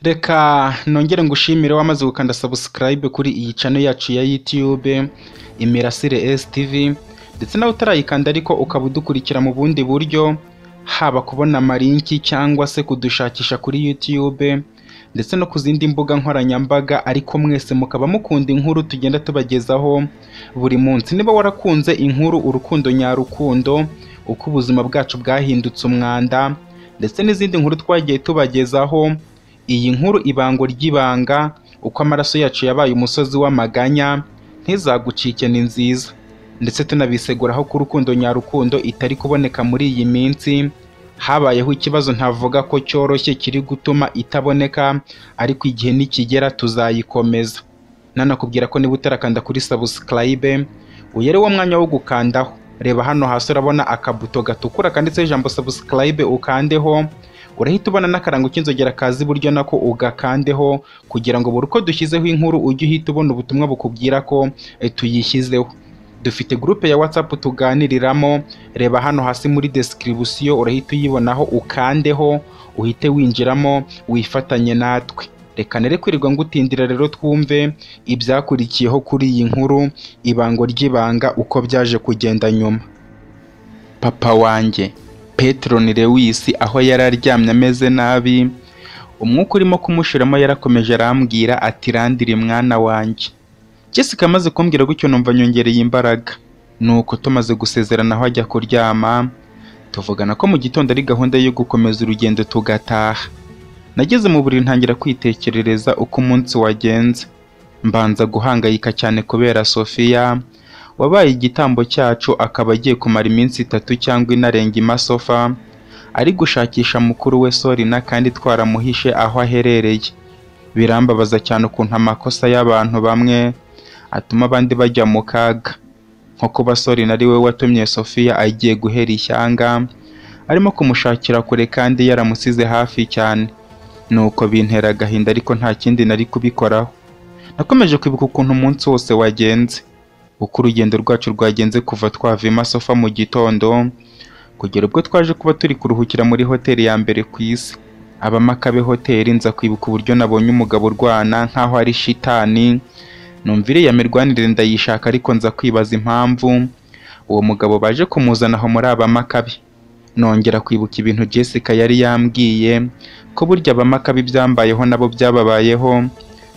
Reka nongere ngushimire wamaze gukanda subscribe kuri iyi channel yacu ya YouTube Imirasire STV, ndetse nawe utarayikanda ariko ukaba udukurikira mu bundi buryo, haba kubona amalinki cyangwa se kudushakisha kuri YouTube ndetse no ku zindi mbuga nkoranyambaga, ariko mwese mukaba mukunda inkuru tugenda tubagezaho buri munsi. Niba warakunze inkuru urukundo nyarukundo, uko ubuzima bwacu bwahindutse umwanda, ndetse n'izindi nkuru twagiye tubagezaho, iyi nkuru ibango ry'ibanga, uko amaraso yacu yabaye umusozi w'amaganya, ntizagucike ni nziza. Ndetse tunabiseguraho ko urukundo nyarukundo itari kuboneka muri iyi minsi, habayeho ikibazo ntavuga ko cyoroshye kiri gutuma itaboneka, ariko igihe nikigera tuzayikomeza. Nanakubwira ko niba utarakanda kuri subscribe, uyu ari wo mwanya wo gukandaho. Reba hano hasi urabona akabuto gatukura kanditseho ijambo subscribe, ukandeho. Urahita ubona n'akarango k'inzogera kazi iburyo nako ugakandeho, kugira ngo buri uko dushyizeho inkuru ujye uhita ubona ubutumwa bukubwira ko tuyishyizeho. Dufite groupe ya WhatsApp tuganiriramo, reba hano hasi muri description urahita uyibonaho, ukandeho uhite winjiramo wifatanye natwe. Reka nere kwirirwa ngutindira rero twumve ibyakurikiyeho kuri iyi nkuru ibango ry'ibanga uko byaje kugenda nyuma. Papa wanjye Petron Lewis aho yararyamye ameze nabi, umwuka urimo kumushiramo yarakomeje arambwira ati randire mwana wanjye. Jessica amaze kumbwira gutyo numva nyongereye imbaraga, nuko tumaze gusezerana aho ajya kuryama, tuvugana ko mu gitondo ari gahunda yo gukomeza urugendo tugataha. Nageze mu buriri ntangira kwitekerereza uko umunsi wagenze, mbanza guhangayika cyane kubera Sofia wabaye igitambo cyacu, akaba agiye kumara iminsi 3 cyangwa inarenga imasofa ari gushakisha mukuru we Sorina, kandi twaramuhishe aho aherereye. Birambabaza cyane ukuntu amakosa y'abantu bamwe atuma abandi bajya mu kaga, nko kuba Sorina ari we watumye Sofia agiye guhera ishyanga, arimo kumushakira kure kandi yaramusize hafi cyane. Nuko bintera agahinda, ariko nta kindi nari kubikoraho. Nakomeje kwibuka ukuntu umunsi wose wagenze, uko urugendo rwacu rwagenze kuva twava imasofa mu gitondo kugera ubwo twaje kuba turi kuruhukira muri hoteli ya mbere ku isi, Abamakabe hoteli. Nza kwibuka uburyo nabonye umugabo urwana nkaho ari shitani, numvire ya mirwanire ndayishaka, ariko nza kwibaza impamvu uwo mugabo baje kumuzana aho muri Abamakabe. Nongera kwibuka ibintu Jessica yari yambwiye ko burya Abamakabe byambayeho nabo byababayeho,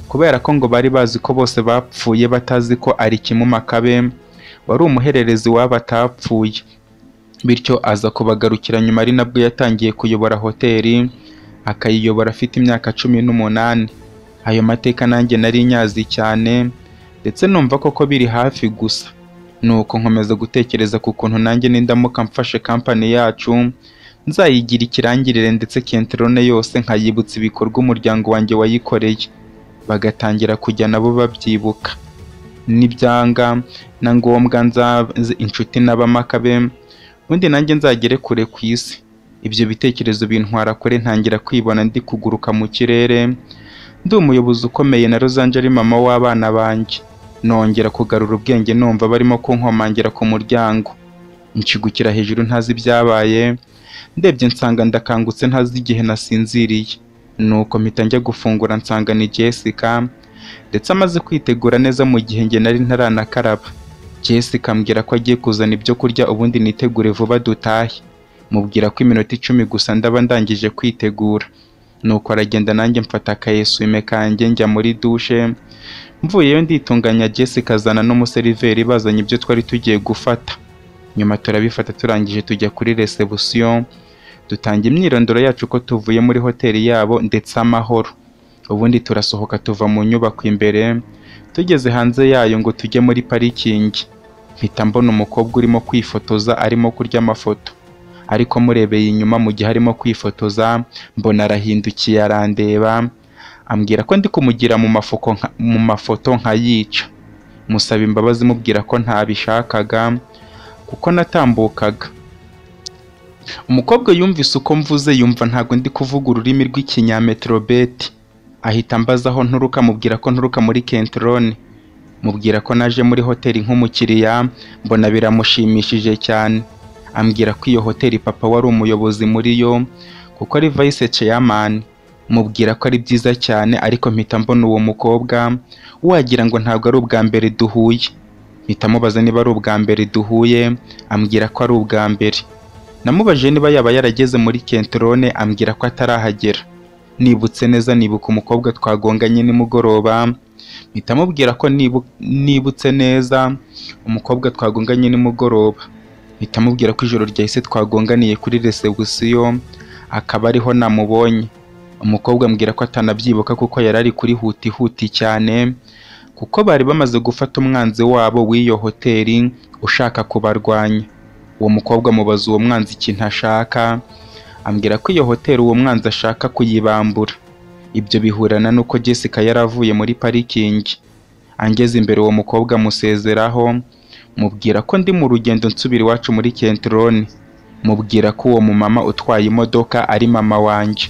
kubera ko ngo bari bazi ko bose bapfuye batazi ko ari Kimumakabe wari umuhererezi w'abatapfuye. Bityo aza kubagarukira nyuma, ari nabwo yatangiye kuyobora hoteli, akayiyobora afite imyaka 18. Ayo mateka nanjye nari nyazi cyane, ndetse numva koko biri hafi gusa. Nuko nkomeza gutekereza ku kuntu nanjye nindamuka mfashe company yacu nzayigira ikirangirire, ndetse Kentrone yose nkayibutsa ibikorwa umuryango wanjye wayikoreye, bagatangira kujya nabo babyibuka. Nibyanga na ngombwa nzaze inshuti n'Abamakabe, undi nanjye nzagere kure ku isi. Ibyo bitekerezo bintwara kure, ntangira kwibona ndi kuguruka mu kirere, ndi umuyobozi ukomeye na Rozanje ari mama w'abana banjye. Nongera kugarura ubwenge numva barimo kunkomangira ku muryango, nshigukira hejuru ntazi ibyabaye, ndebye nsanga ndakangutse ntazi igihe nasinziriye. Nuko mpita njya gufungura nsanga ni Jessica, ndetse amaze kwitegura neza mu gihe nge nari ntaranakaraba. Jessica ambwira ko agiye kuzana ibyo kurya ubundi nitegure vuba dutahe. Mubwira ko iminota 10 gusa ndaba ndangije kwitegura. Nuko aragenda, nanjye mfata akayesume kanjye njya muri douche. Mvuyeyo nditunganya, Jessica azana n'umuseriveri bazanye ibyo twari tugiye gufata. Nyuma turabifata, turangije tujya kuri reception, dutangira imyirondoro yacu ko tuvuye muri hoteli yabo ndetse amahoro. Ubundi turasohoka tuva mu nyubako imbere, tugeze hanze yayo ngo tujye muri parikingi. Mpita mbona umukobwa urimo kwifotoza arimo kurya amafoto, ariko murebeye inyuma mu gihe arimo kwifotoza mbona arahindukiye arandeba, ambwira ko ndi kumugira mu mafoto nkayica. Musaba imbabazi mubwira ko ntabishakaga kuko natambukaga. Umukobwa yumvise uko mvuze, yumva ntago ndi kuvuga ururimi rw'ikinyametrobeti, ahita ambaza aho nturuka. Mubwira ko nturuka muri Kentrone, mubwira ko naje muri hoteli nk'umukiriya, mbona biramushimishije cyane. Ambwira ko iyo hoteli papa wari umuyobozi muri yo, kuko ari vice chairman. mubwira ko ari byiza cyane, ariko mpita mbona uwo mukobwa wagira ngo ntabwo ari ubwa mbere duhuye. Mpita mubaza niba ari ubwa mbere duhuye, ambwira ko ari ubwa mbere. Namubajije niba yaba yarageze muri Kentrone, ambwira ko atarahagera. Nibutse neza nibuka umukobwa twagonganye nimugoroba, mpita mubwira ko nibutse neza umukobwa twagonganye nimugoroba. Mpita mubwira ko ijoro ryahise twagonganiye kuri reception, akaba ariho namubonye. Umukobwa ambwira ko atanabyibuka kuko yari ari kuri huti cyane, kuko bari bamaze gufata umwanzi wabo w'iyo hoteli ushaka kubarwanya. Uwo mukobwa mubaza uwo mwanzi ikintu ashaka, ambwira ko iyo hoteli uwo mwanzi ashaka kuyibambura. Ibyo bihurana nuko Jessica yaravuye muri parikingi. Angeze imbere uwo mukobwa musezeraho, mubwira ko ndi mu rugendo nsubira iwacu muri Kentrone. Mubwira ko uwo mumama utwaye imodoka ari mama wanje.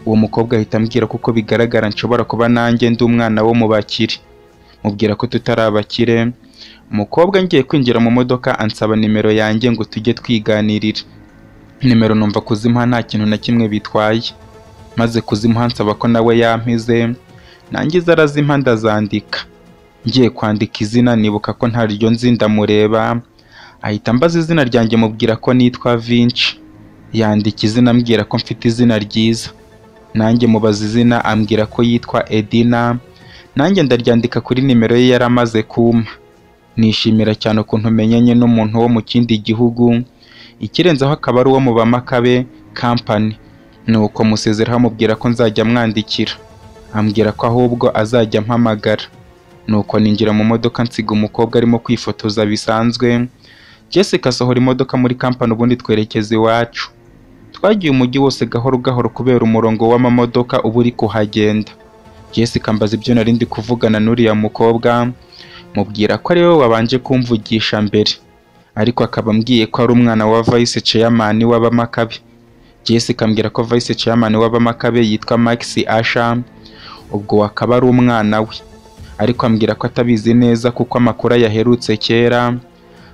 Uwo mukobwa ahita ambwira kuko bigaragara nshobora kuba nanjye ndi umwana wo mu bakire. Mubwira ko tutari abakire. Umukobwa ngiye kwinjira mu modoka ansaba nimero yanjye ngo tujye twiganirira. Nimero numva kuzimuha nta kintu na kimwe bitwaye. Maze kuzimuha nsaba ko nawe yampize, nangize arazimpa ndazandika. Ngiye kwandika izina nibuka ko ntaryo nzi, ndamureba ahita ambaza izina ryanjye, mubwira ko nitwa Vinci. Yandika izina ambwira ko mfite izina ryiza. Nanjye mubaza izina, ambwira ko yitwa Edina. Nanjye ndaryandika kuri nimero ye yaramaze kumpa. Nishimira cyane ukuntu menyanye n'umuntu wo mu kindi gihugu, ikirenzaho akaba ari uwo mu Bamakabe Company. Nuko musezeraho mubwira ko nzajya mwandikira. Ambwira ko ahubwo azajya mpamagara. Nuko ninjira mu modoka nsiga umukobwa arimo kwifotoza bisanzwe. Jessica asohora imodoka muri Company ubundi twerekeza iwacu. Twagiye umujyi wose gahoro gahoro kubera umurongo w'amamodoka uba uri kuhagenda. Jessica ambaza ibyo nari ndi kuvugana n'uriya mukobwa, mubwira ko ari we wabanje kumvugisha mbere, ariko akaba ambwiye ko ari umwana wa Vice Chairman w'Abamakabe. Jessica ambwira ko Vice Chairman w'Abamakabe yitwa Max Asha, ubwo akaba ari umwana we, ariko ambwira ko atabizi neza kuko amakuru yaherutse kera,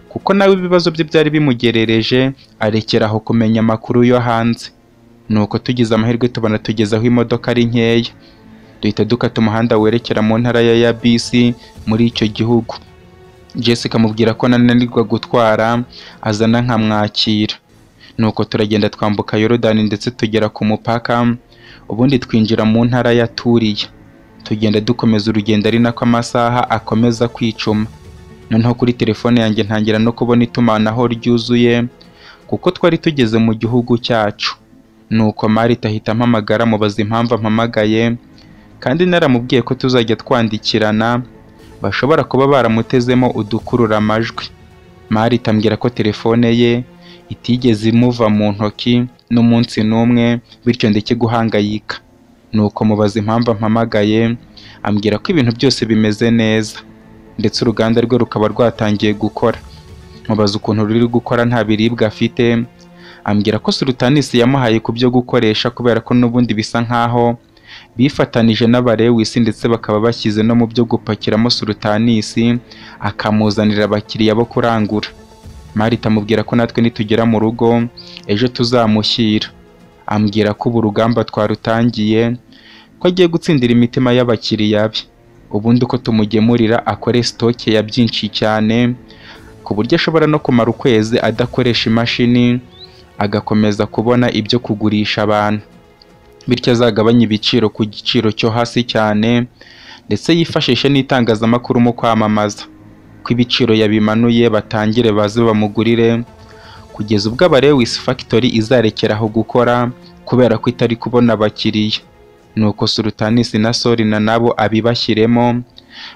kuko nawe ibibazo bye byari bimugerereje, arekeraho kumenya amakuru yo hanze. Nuko tugize amahirwe tubona tugeze aho imodoka ari nkeya, duhita dukata umuhanda werekera mu ntara ya Yabisi muri icyo gihugu. Jessica amubwira ko nananirwa gutwara, azana nkamwakira. Nuko turagenda twambuka Yorodani ndetse tugera ku mupaka, ubundi twinjira mu ntara ya Turiya. Tugenda dukomeza urugendo ari nako amasaha akomeza kwicuma. Noneho kuri telefone yanjye ntangira no kubona itumanaho ryuzuye, kuko twari tugeze mu gihugu cyacu. Nuko Marita ahita ampamagara mubaza impamvu ampamagaye, kandi naramubwiye ko tuzajya twandikirana, bashobora kuba baramutezemo udukurura amajwi. Marita ambwira ko telefone ye itigeze imuva mu ntoki n'umunsi n'umwe, bityo ndeke guhangayika. Nuko mubaza impamvu ampamagaye, ambwira ko ibintu byose bimeze neza, ndetse uruganda rwe rukaba rwatangiye gukora. Mubaza ukuntu ruri gukora nta biribwa afite, ambwira ko Sultanisi yamuhaye ku byo gukoresha kubera ko n'ubundi bisa nkaho bifatanije n'Abarewisi ndetse bakaba bashyize no mu byo gupakiramo Sultanisi akamuzanira abakiriya bo kurangura. Marita amubwira ko natwe nitugera mu rugo ejo tuzamushyira. Ambwira ko ubu rugamba twarutangiye, ko agiye gutsindira imitima y'abakiriya be, ubundi uko tumugemurira akore stoke ya byinshi cyane, ku buryo ashobora no kumara ukwezi adakoresha imashini, agakomeza kubona ibyo kugurisha abantu, bityo azagabanya ibiciro ku giciro cyo hasi cyane, ndetse yifashishe n'itangazamakuru mu kwamamaza ko ibiciro yabimanuye, batangire baze bamugurire, kugeza ubwo Abarewisi Factory izarekeraho gukora kubera ko itari kubona abakiriya. Nuko Sultanisi na Sorina nabo abibashyiremo,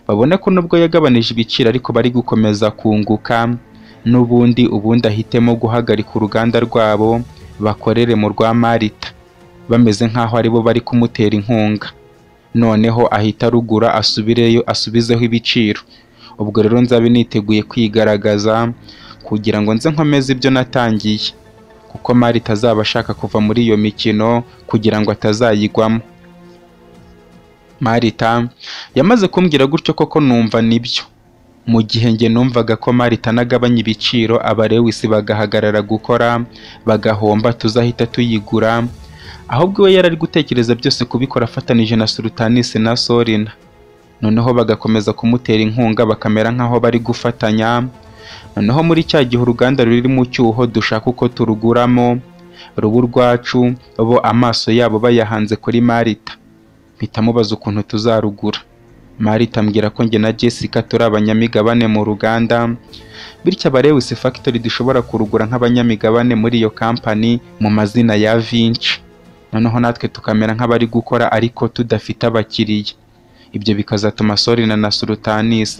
babone ko nubwo yagabanije ibiciro ariko bari gukomeza kunguka, n'ubundi ahitemo guhagarika uruganda rwabo bakorere mu rwa Marita, bameze nkaho aribo bari kumutera inkunga. Noneho ahita rugura asubireyo asubizeho ibiciro. Ubwo rero nzabe niteguye kwigaragaza kugira ngo nze nkomeze ibyo natangiye, kuko Marita azaba ashaka kuva muri iyo mikino kugira ngo atazayigwamo. Marita yamaze kumbwira gutyo koko numva nibyo. Mu gihe nge numvaga ko Marita nagabanya ibiciro Abarewisi bagahagarara gukora bagahomba tuzahita tuyigura, ahubwo we yarari gutekereza byose kubikora afatanije na Sultanis na Sorina. Noneho bagakomeza kumutera inkunga bakamera nkaho bari gufatanya. Noneho muri cya gihe uruganda ruri mu cyuho dushaka uko turuguramo rubu rwacu, bo amaso yabo bayahanze kuri Marita. Mpita mubaza ukuntu tuzarugura. Marita ambwira ko njye na Jessica turi abanyamigabane mu ruganda, bityo Lewis Factory dushobora kurugura nk'abanyamigabane muri iyo company mu mazina ya Vinci. Noneho natwe tukamera nk'abari gukora ariko tudafite abakiriya. Ibyo bikazatuma Sorina na Sultanis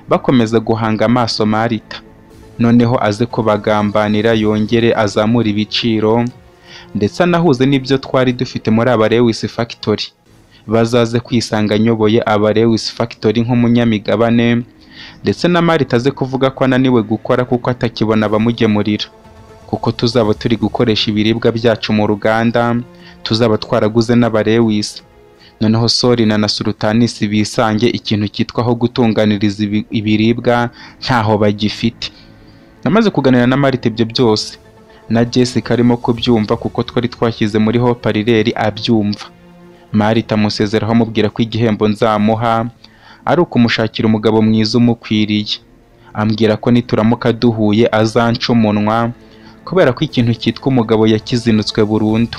bakomeza guhanga amaso Marita. Noneho aze ko bagambanira yongere azamura ibiciro, ndetse anahuze n'ibyo twari dufite muri Lewis Factory. Bazaze kwisanga nyoboye Lewis Factory nk'umunyamigabane, ndetse na Marita aze kuvuga ko ananiwe gukora kuko atakibona abamugemurira, kuko tuzaba turi gukoresha ibiribwa byacu mu ruganda tuzaba twaraguze n'Lewis. Noneho Sorina na Sultanis bisange ikintu cyitwaho gutunganiriza ibiribwa ntaho bagifite. Namaze kuganira na Marita ibyo byose, na Jessica arimo kubyumva kuko twari twashyize muri hoparleur abyumva. Marita amusezeraho amubwira ko igihembo nzamuha ari ukumushakira umugabo mwiza umukwiriye. Ambwira ko nituramuka duhuye azanca umunwa kubera ko ikintu cyitwa umugabo yakizinutswe burundu.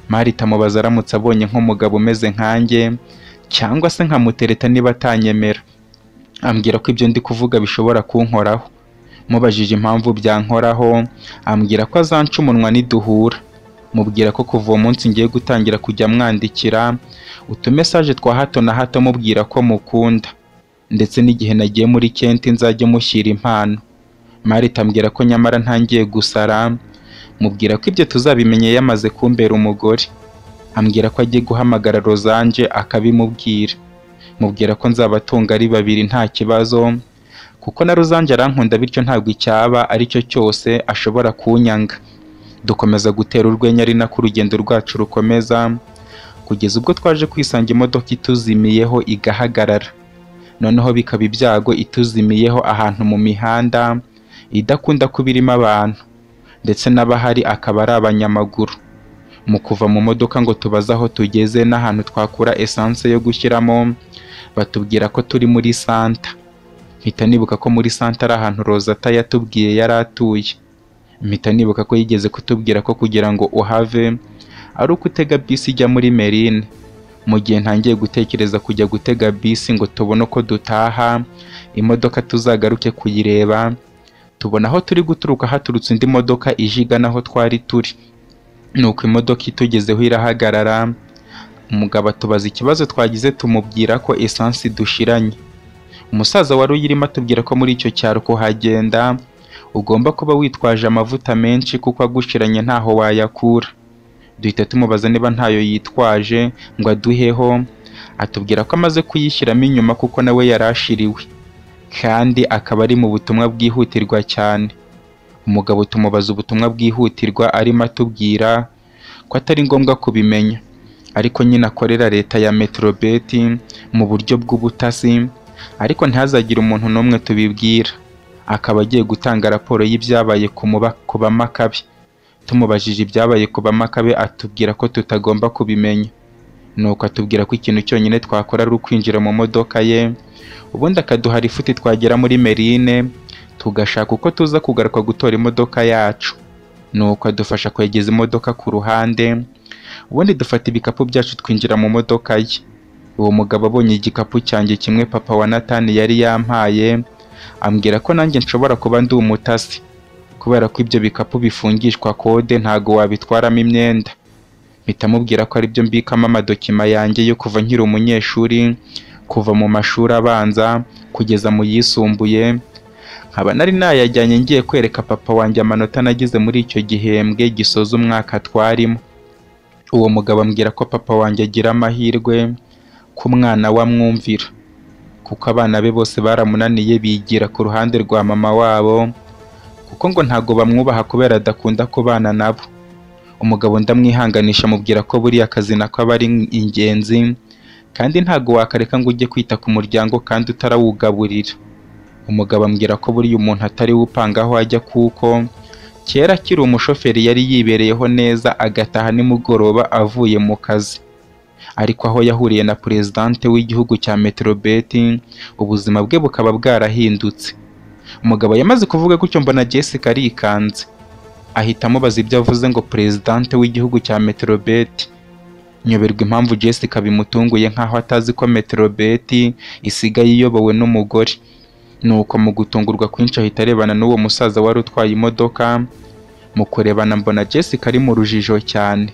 Marita amubaza aramutse abonye nk'umugabo umeze nkanjye cyangwa se nkamutereta niba atanyemera. Ambwira ko ibyo ndi kuvuga bishobora kunkoraho. Mubajije impamvu byankoraho, ambwira ko azanca umunwa niduhura. Mubwira ko kuva uwo munsi ngiye gutangira kujya mwandikira utumesaje twa hato na hato mubwira ko mukunda, ndetse n'igihe nagiye muri Kent nzajya mushyira impano. Marita ambwira ko nyamara ntangiye gusara. Mubwira ko ibyo tuzabimenye yamaze kumbera umugore. Ambwira ko agiye guhamagara Rosange akabimubwira. Mubwira ko nzabatunga ari babiri nta kibazo, kuko na Rosange arankunda bityo ntabwo icyaba aricyo cyose ashobora kunyanga. Dukomeza gutera urwenya ari nako urugendo rwacu rukomeza, kugeza ubwo twaje kwisanga imodoka ituzimiyeho igahagarara. Noneho bikaba ibyago ituzimiyeho ahantu mu mihanda idakunda kuba irimo abantu, ndetse n'abahari akaba ari abanyamaguru. Mu kuva mu modoka ngo tubaze aho tugeze n'ahantu twakura essence yo gushyiramo, batubwira ko turi muri Santa. Mpita nibuka ko muri Santa ari ahantu Rosata yatubwiye yari atuye. Mpita nibuka ko yigeze kutubwira ko kugira ngo uhave ari uko utega bisi ijya muri Merine. Mu gihe ntangiye gutekereza kujya gutega bisi ngo tubone uko dutaha imodoka tuzagaruke kuyireba, tubona aho turi guturuka haturutse indi modoka ije igana aho twari turi. Nuko imodoka itugezeho irahagarara. Umugabo atubaza ikibazo twagize, tumubwira ko essence dushiranye. Umusaza wari uyirimo atubwira ko muri icyo cyaro kuhagenda ugomba kuba witwaje amavuta menshi kuko agushiranye ntaho wayakura. Duhita tumubaza niba ntayo yitwaje ngo aduheho. Atubwira ko amaze kuyishyiramo inyuma kuko nawe yarashiriwe, kandi akaba ari mu butumwa bwihutirwa cyane. Umugabo tumubaza ubutumwa bwihutirwa arimo atubwira ko atari ngombwa kubimenya, ariko nyine akorera leta ya Metrobet mu buryo bw'ubutasi, ariko ntihazagire umuntu n'umwe tubibwira. Akaba agiye gutanga raporo y'ibyabaye ku bamakabe. Tumubajije ibyabaye ku bamakabe atubwira ko tutagomba kubimenya. Nuko atubwira ko ikintu cyonyine twakora ari ukwinjira mu modoka ye, ubundi akaduha ifuti twagera muri Merine tugashaka uko tuza kugaruka gutora imodoka yacu. Nuko adufasha kwegeza imodoka ku ruhande, ubundi dufata ibikapu byacu twinjira mu modoka ye. Uwo mugabo abonye igikapu cyanjye kimwe papa wa Nathan yari yampaye, ambwira ko nanjye nshobora kuba ndi umutasi, kubera ko ibyo bikapu bifungishwa kode ntago wabitwaramo imyenda. Mpita mubwira ko ari byo mbikamo amadokima yanjye yo kuva nkiri umunyeshuri, kuva mu mashuri abanza kugeza mu yisumbuye. Nkaba nari nayajyanye ngiye kwereka papa wanjye amanota nagize muri icyo gihembwe gisoza umwaka twarimo. Uwo mugabo ambwira ko papa wanjye agira amahirwe ko umwana wamwumvira, kuko abana be bose baramunaniye bigira ku ruhande rwa mama wabo, kuko ngo ntago bamwubaha kubera adakunda kubana nabo. Umugabo ndamwihanganisha mubwira ko buriya akazi nako aba ari ingenzi, kandi ntago wakareka ngo ujye kwita ku muryango kandi utarawugaburira. Umugabo ambwira ko buriya umuntu atari upanga aho ajya, kuko Kera akiri umushoferi yari yibereyeho neza agataha nimugoroba avuye mu kazi. Ariko aho yahuriye na Perezidante w'igihugu cya Metrobet, ubuzima bwe bukaba bwarahindutse. Umugabo yamaze kuvuga gutyo mbona Jessica arikanze. Ahita amubaza ibyo avuze ngo Perezidante w'igihugu cya Metrobet. Nyoberwa impamvu Jessica bimutunguye nkaho atazi ko Metrobet isigaye iyobowe n'umugore. Nuko mu gutungurwa kwinshi ahita arebana n'uwo musaza wari utwaye imodoka. Mu kurebana mbona Jessica ari mu rujijo cyane.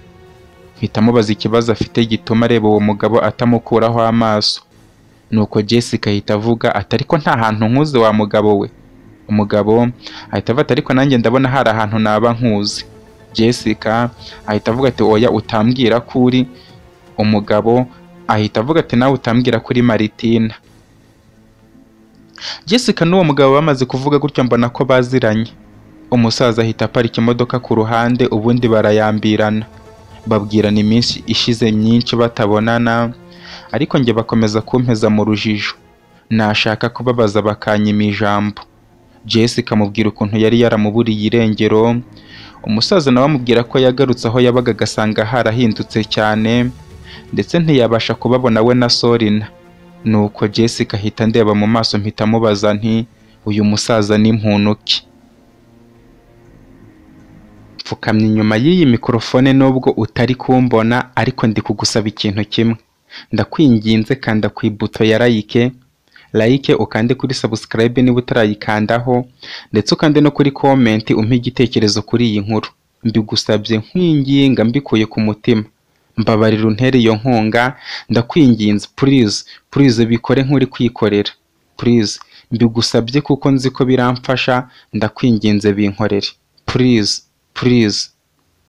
Mpita amubaza ikibazo afite gituma areba uwo mugabo atamukuraho amaso. Nuko Jessica ahita avuga ati ariko nta hantu nkuzi wa mugabo we. Umugabo ahita avuga ariko nanjye ndabona hari ahantu naba nkuzi. Jessica ahita avuga ati oya utambwira kuri. Umugabo ahita avuga ati nawe utambwira kuri Maritina. Jessica n'uwo mugabo bamaze kuvuga gutyo mbona ko baziranye. Umusaza ahita aparika imodoka ku ruhande ubundi barayambirana. Babwirana iminsi ishize myinshi batabonana, ariko njye bakomeza kumpeza mu rujijo. Nashaka kubabaza bakanyima ijambo. Jessica amubwira ukuntu yari yaramuburiye irengero. Umusaza nawe amubwira ko yagarutse aho yabaga agasanga harahindutse cyane, ndetse ntiyabasha kubabona we na Sorina. Nuko Jessica ahita ndeba mu maso mpita amubaza nti uyu musaza ni muntu ki? Pfukamye inyuma y'iyi mikrofone nubwo utari kumbona, ariko ndi kugusaba ikintu kimwe. Ndakwinginze kanda ku ibuto ya like ukande kuri subscribe niba utarayikandaho, ndetse ukande no kuri comment umpe igitekerezo kuri iyi nkuru. Mbigusabye nkwinginga mbikuye ku mutima. Mbabarira untere iyo nkunga, ndakwinginze please bikore nk'uri kwikorera. Please mbigusabye kuko nzi ko biramfasha, ndakwinginze binkorere. Please